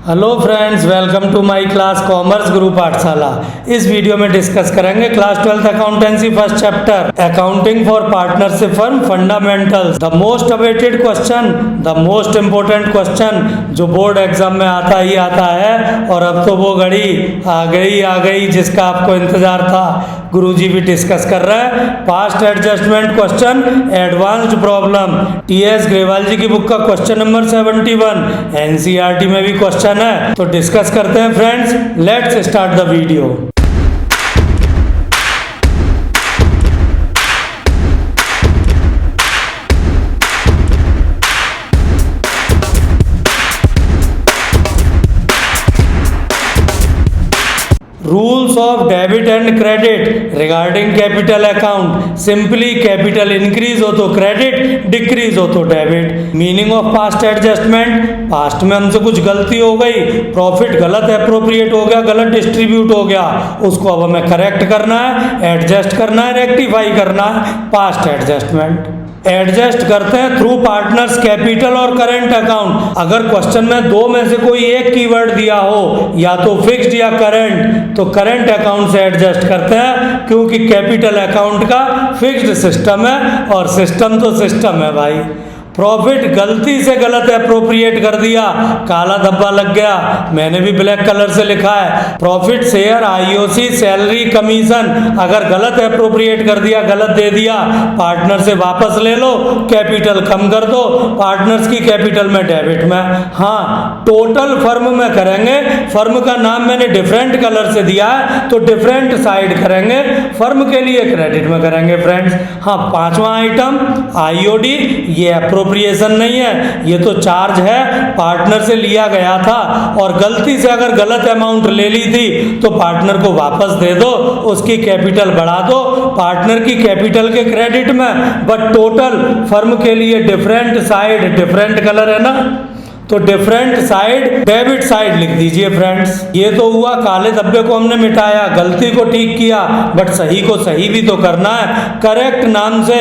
Hello friends, welcome to my class commerce Guru Pathshala. इस video में discuss करेंगे class 12th accountancy first chapter accounting for partnership firm fundamentals. The most awaited question, the most important question जो board exam में आता ही आता है। और अब तो वो घड़ी आ गई जिसका आपको इंतजार था। गुरुजी भी डिस्कस कर रहे हैं past adjustment question advanced problem. TS Grewal ji की बुक का क्वेश्चन नंबर 71 एनसीईआरटी में भी क्वेश्चन है। तो डिस्कस करते हैं friends, let's start the video. Rules of debit and credit regarding capital account. Simply capital increase हो तो क्रेडिट, डिक्रीज हो तो debit. Meaning of past adjustment, past में हमसे कुछ गलती हो गई, प्रॉफिट गलत अप्रोप्रिएट हो गया, गलत डिस्ट्रीब्यूट हो गया, उसको अब हमें करेक्ट करना है, एडजस्ट करना है, रेक्टिफाई करना है। पास्ट एडजस्टमेंट एडजस्ट करते हैं थ्रू पार्टनर्स कैपिटल और करंट अकाउंट। अगर क्वेश्चन में दो में से कोई एक कीवर्ड दिया हो, या तो फिक्स्ड या करंट, तो करंट अकाउंट से एडजस्ट करते हैं, क्योंकि कैपिटल अकाउंट का फिक्स्ड सिस्टम है और सिस्टम तो सिस्टम है भाई। प्रॉफिट गलती से गलत अप्रोप्रिएट कर दिया, काला धब्बा लग गया, मैंने भी ब्लैक कलर से लिखा है। Profit share, IOC, salary, commission अगर गलत अप्रोप्रिएट कर दिया, गलत दे दिया, पार्टनर से वापस ले लो, कैपिटल कम कर दो, पार्टनर्स की कैपिटल में डेबिट में। हाँ, टोटल फर्म में करेंगे, फर्म का नाम मैंने डिफरेंट कलर से दिया है तो डिफरेंट साइड करेंगे, फर्म के लिए क्रेडिट में करेंगे फ्रेंड्स। हाँ, पांचवा आइटम आईओडी, ये अप्रोप्रिएशन नहीं है, ये तो चार्ज है, पार्टनर से लिया गया था और गलती से अगर गलत अमाउंट ले ली थी तो पार्टनर को वापस दे दो, उसकी कैपिटल बढ़ा दो पार्टनर की कैपिटल के क्रेडिट में। बट टोटल फर्म के लिए डिफरेंट साइड, डिफरेंट कलर है ना, तो डिफरेंट साइड डेबिट साइड लिख दीजिए फ्रेंड्स। ये तो हुआ काले धब्बे को हमने मिटाया, गलती को ठीक किया, बट सही को सही भी तो करना है। करेक्ट नाम से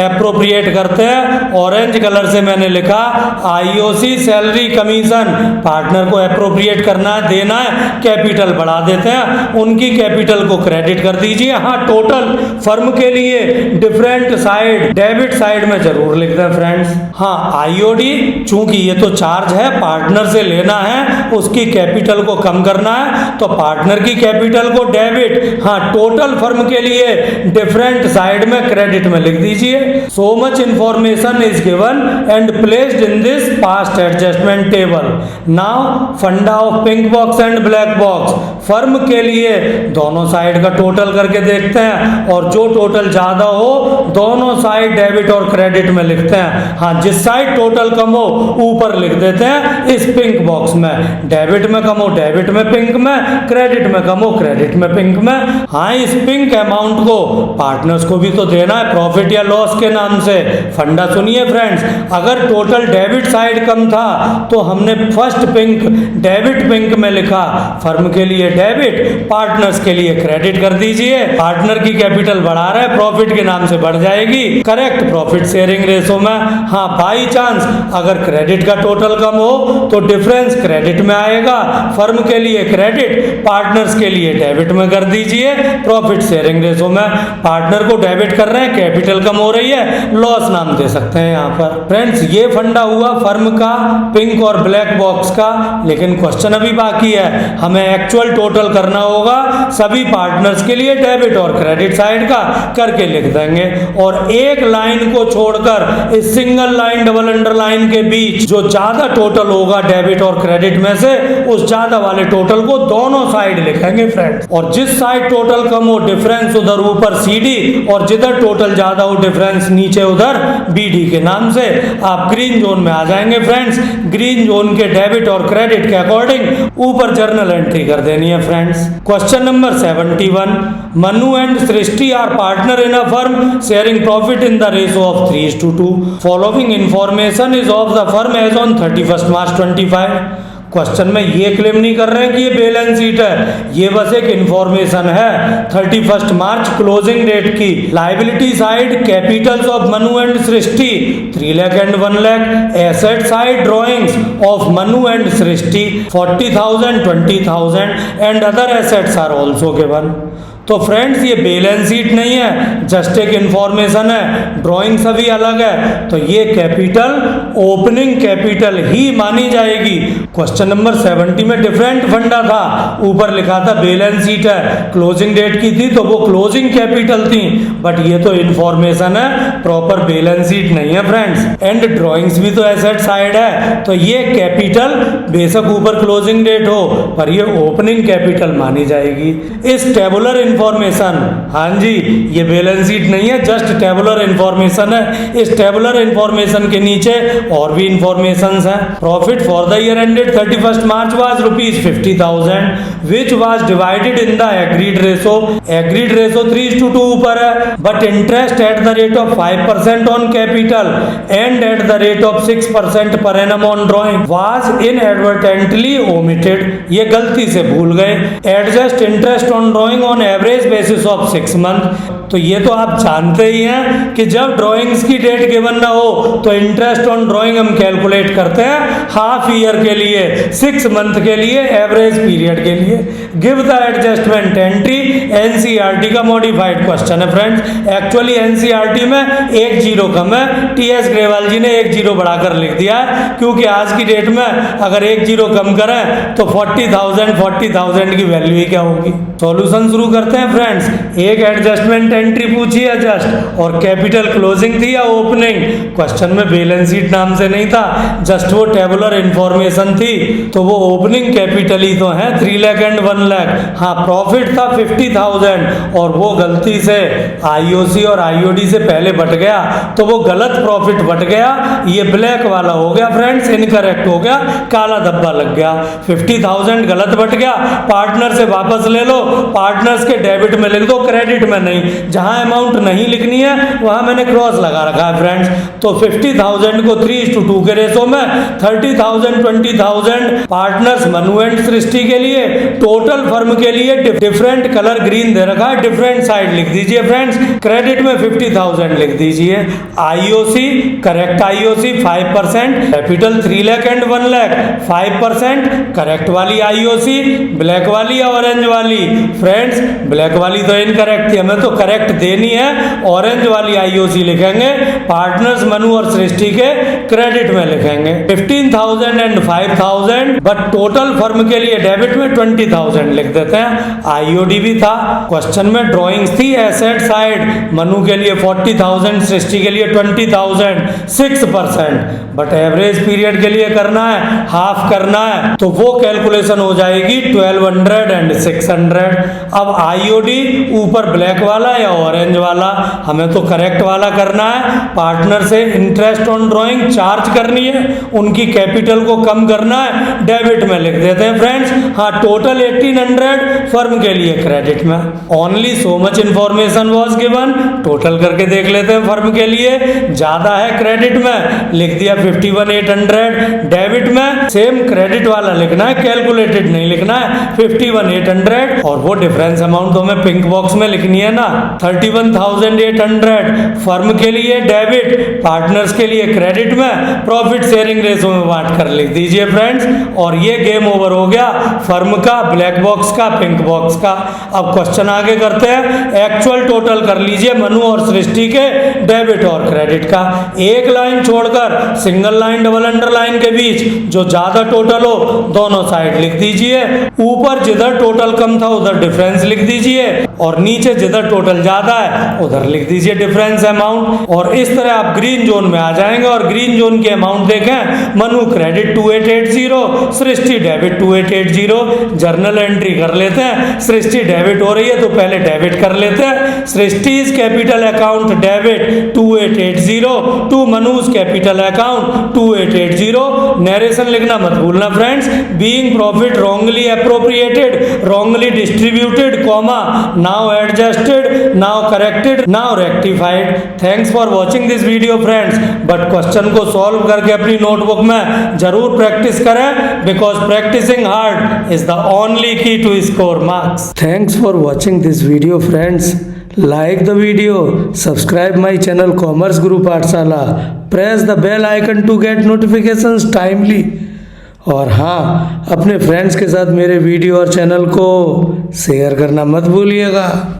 एप्रोप्रिएट करते हैं, ऑरेंज कलर से मैंने लिखा आईओसी, सैलरी, कमीशन, पार्टनर को एप्रोप्रिएट करना है, देना है, कैपिटल बढ़ा देते हैं, उनकी कैपिटल को क्रेडिट कर दीजिए। हाँ, टोटल फर्म के लिए डिफरेंट साइड डेबिट साइड में जरूर लिख दें फ्रेंड्स। हाँ, आईओडी चूंकि ये तो चार्ज है, पार्टनर से लेना है, उसकी कैपिटल को कम करना है, तो पार्टनर की कैपिटल को डेबिट। हाँ, टोटल फर्म के लिए डिफरेंट साइड में क्रेडिट में लिख दीजिए। So much information is given and placed in this past adjustment table. Now funda of pink box and black box. Firm के लिए दोनों साइड का टोटल करके देखते हैं और जो टोटल ज्यादा हो दोनों साइड डेबिट और क्रेडिट में लिखते हैं। हाँ, जिस साइड टोटल कम हो ऊपर लिख देते हैं इस पिंक बॉक्स में, डेबिट में कम हो डेबिट में पिंक में, क्रेडिट में कम हो क्रेडिट में पिंक में। हाँ, इस पिंक अमाउंट को पार्टनर्स को भी तो देना है प्रॉफिट या लॉस के नाम से। फंडा सुनिए फ्रेंड्स, अगर टोटल डेबिट साइड कम था तो हमने फर्स्ट पिंक डेबिट पिंक में लिखा, फर्म के लिए डेबिट, पार्टनर्स के लिए क्रेडिट कर दीजिए। पार्टनर की कैपिटल बढ़ा रहे, प्रॉफिट के नाम से बढ़ जाएगी, करेक्ट प्रॉफिट शेयरिंग रेशो में। हाँ, बाई चांस अगर क्रेडिट का टोटल कम हो तो डिफरेंस क्रेडिट में आएगा, फर्म के लिए क्रेडिट, पार्टनर्स के लिए डेबिट में कर दीजिए प्रॉफिट शेयरिंग रेशो में। पार्टनर को डेबिट कर रहे हैं, कैपिटल कम हो रही है, लॉस नाम दे सकते हैं यहाँ पर फ्रेंड्स। ये फंडा हुआ फर्म का पिंक और ब्लैक बॉक्स का, लेकिन क्वेश्चन अभी बाकी है, हमें एक्चुअल टोटल करना होगा सभी पार्टनर्स के लिए डेबिट और क्रेडिट साइड का करके लिख देंगे। और एक लाइन को छोड़कर इस सिंगल लाइन डबल अंडरलाइन के बीच जो ज्यादा टोटल होगा डेबिट और क्रेडिट में से, उस ज्यादा वाले टोटल को दोनों साइड लिखेंगे फ्रेंड्स। और जिस साइड टोटल कम हो डिफरेंस उधर ऊपर सीडी, और जिधर टोटल ज्यादा हो डिफरेंस नीचे उधर बीडी के नाम से आप ग्रीन जोन में आ जाएंगे फ्रेंड्स। ग्रीन जोन के डेबिट और क्रेडिट के अकॉर्डिंग ऊपर जर्नल एंट्री कर देनी है friends. Question number 71, Manu and Srishti are partner in a firm sharing profit in the ratio of 3:2। Following information is of the firm as on 31 March 25। Question में ये claim नहीं कर रहे हैं कि ये बैलेंस शीट है, ये बस एक इंफॉर्मेशन है 31 मार्च क्लोजिंग डेट की। Liability side capitals of Manu and Srishti 3 lakh and 1 lakh. Asset side drawings of Manu and Srishti 40,000 20,000 and other assets are also given. तो फ्रेंड्स ये बैलेंस शीट नहीं है, जस्ट एक इंफॉर्मेशन है, ड्राइंग सभी अलग है, तो ये कैपिटल ओपनिंग कैपिटल ही मानी जाएगी। क्वेश्चन नंबर 70 में डिफरेंट फंडा था, ऊपर लिखा था बैलेंस शीट है, क्लोजिंग डेट की थी तो वो क्लोजिंग कैपिटल थी, बट ये तो इंफॉर्मेशन है, प्रॉपर बैलेंस शीट नहीं है फ्रेंड्स। एंड ड्राइंग्स भी तो एसेट साइड है, तो ये कैपिटल बेशक ऊपर क्लोजिंग डेट हो पर ये ओपनिंग कैपिटल मानी जाएगी। इस टेबुलर इंफॉर्मेशन, हाँ जी ये बैलेंस शीट नहीं है, जस्ट टेबुलर इंफॉर्मेशन है। इस टेबुलर इंफॉर्मेशन के नीचे और भी इंफॉर्मेशंस हैं। Profit for the year ended 31 March was ₹50,000 which was divided in the agreed ratio. Agreed ratio 3:2 ऊपर है, but interest at the rate of 5% on capital and at the rate of 6% per annum on drawing was inadvertently omitted. ये गलती से भूल गए। Adjust interest on drawing on average basis of 6 month. तो ये तो आप जानते ही हैं कि जब ड्राइंग्स की डेट गिवन ना हो तो इंटरेस्ट ऑन ड्राइंग हम कैलकुलेट करते हैं हाफ ईयर के लिए, 6 मंथ के लिए, एवरेज पीरियड के लिए। Give the adjustment entry, NCERT का मॉडिफाइड क्वेश्चन है फ्रेंड्स। एक्चुअली एनसीईआरटी में 1 जीरो कम है, टीएस ग्रेवाल जी ने 1 जीरो बढ़ाकर लिख दिया है, क्योंकि आज की डेट में अगर 1 जीरो कम करें तो 40,000 की वैल्यू ही क्या होगी। सॉल्यूशन शुरू करते हैं फ्रेंड्स। एक एडजस्टमेंट एंट्री पूछी है जस्ट, और कैपिटल क्लोजिंग थी या ओपनिंग। क्वेश्चन में बैलेंस शीट नाम से नहीं था, जस्ट वो टेबुलर इंफॉर्मेशन थी, तो वो ओपनिंग कैपिटल ही तो है 3 लाख एंड 1 लाख। हाँ प्रॉफिट था 50,000 और वो गलती से आईओसी और आईओडी से पहले बट गया, तो वो गलत प्रॉफिट बट गया। ये ब्लैक वाला हो गया फ्रेंड्स, इनकरेक्ट हो गया, काला धब्बा लग गया। 50,000 गलत बट गया, पार्टनर से वापस ले लो, पार्टनर्स के डेबिट में लिख दो, क्रेडिट में नहीं। जहां अमाउंट नहीं लिखनी है वहां मैंने क्रॉस लगा रखा है फ्रेंड्स। तो 50,000 को 3:2 के रेशो में 30,000 20,000 पार्टनर्स मनु एंड सृष्टि के लिए, टोटल फर्म के लिए डिफरेंट कलर ग्रीन दे रखा है, डिफरेंट साइड लिख दीजिए फ्रेंड्स। क्रेडिट में 50,000 लिख दीजिए। IOC correct, IOC 5%, capital 3 lakh and 1 lakh 5%, correct वाली आईओसी, ब्लैक वाली या ऑरेंज वाली। फ्रेंड्स ब्लैक वाली तो इनकरेक्ट थी, हमें तो करेक्ट देनी है, ऑरेंज वाली आईओसी लिखेंगे, पार्टनर्स मनु और सृष्टि के क्रेडिट में लिखेंगे 15,000 एंड 5,000, बट टोटल फर्म के लिए डेबिट में 20,000 लिख देते हैं। आईओडी भी था, क्वेश्चन में ड्राइंग्स थी एसेट साइड, मनु के लिए 40,000, सृष्टि के लिए 20,000, 6%, बट एवरेज पीरियड के लिए करना है, हाफ करना है, तो वो कैलकुलेशन हो जाएगी 1200 एंड 600। अब आईओडी ऊपर ब्लैक वाला या ऑरेंज वाला, हमें तो करेक्ट वाला करना है। पार्टनर से इंटरेस्ट ऑन ड्राइंग चार्ज करनी है, उनकी कैपिटल को कम करना है, डेबिट में लिख देते हैं फ्रेंड्स। हाँ टोटल 1800 फर्म के लिए क्रेडिट में। Only so much information was given, total करके देख लेते हैं फर्म के लिए। ज्यादा है क्रेडिट में, लिख दिया 51,800, डेबिट में सेम क्रेडिट वाला लिखना है, कैलकुलेटेड नहीं लिखना है, 51,800, और वो डिफरेंस अमाउंट तो हमें पिंक बॉक्स में लिखनी है ना, 31,800 फर्म के लिए डेबिट, पार्टनर्स के लिए क्रेडिट में, प्रॉफिट शेयरिंग रेशो में बांट कर लिख दीजिए फ्रेंड्स। और ये गेम ओवर हो गया फर्म का, ब्लैक बॉक्स का, पिंक बॉक्स का। अब क्वेश्चन आगे करते हैं, एक्चुअल टोटल कर लीजिए मनु और सृष्टि के डेबिट और क्रेडिट का। एक लाइन छोड़कर सिंगल लाइन डबल अंडरलाइन के बीच जो ज्यादा टोटल हो दोनों साइड लिख दीजिए। ऊपर जिधर टोटल कम था उधर डिफरेंस लिख दीजिए, और नीचे जिधर टोटल ज्यादा है उधर लिख दीजिए डिफरेंस अमाउंट। और इस तरह आप ग्रीन जोन में आ जाएंगे, और ग्रीन जोन के अमाउंट देखें, मनु क्रेडिट 2880, सृष्टि डेबिट 2880। जर्नल एंट्री कर लेते हैं, सृष्टि डेबिट हो रही है तो पहले डेबिट कर लेते हैं। Srishti capital account debit 2880 to Manuj capital account 2880। Narration लिखना मत भूलना friends. Being profit wrongly appropriated, wrongly distributed, comma now adjusted now corrected, now rectified. Thanks for watching this video friends, but question को सॉल्व करके अपनी notebook में जरूर practice करें, because practising hard is the only key to score marks. Thanks for watching this video friends. Like the video, subscribe my channel Commerce Guru Pathshala, press the bell icon to get notifications timely। और हाँ, अपने friends के साथ मेरे video और channel को share करना मत भूलिएगा।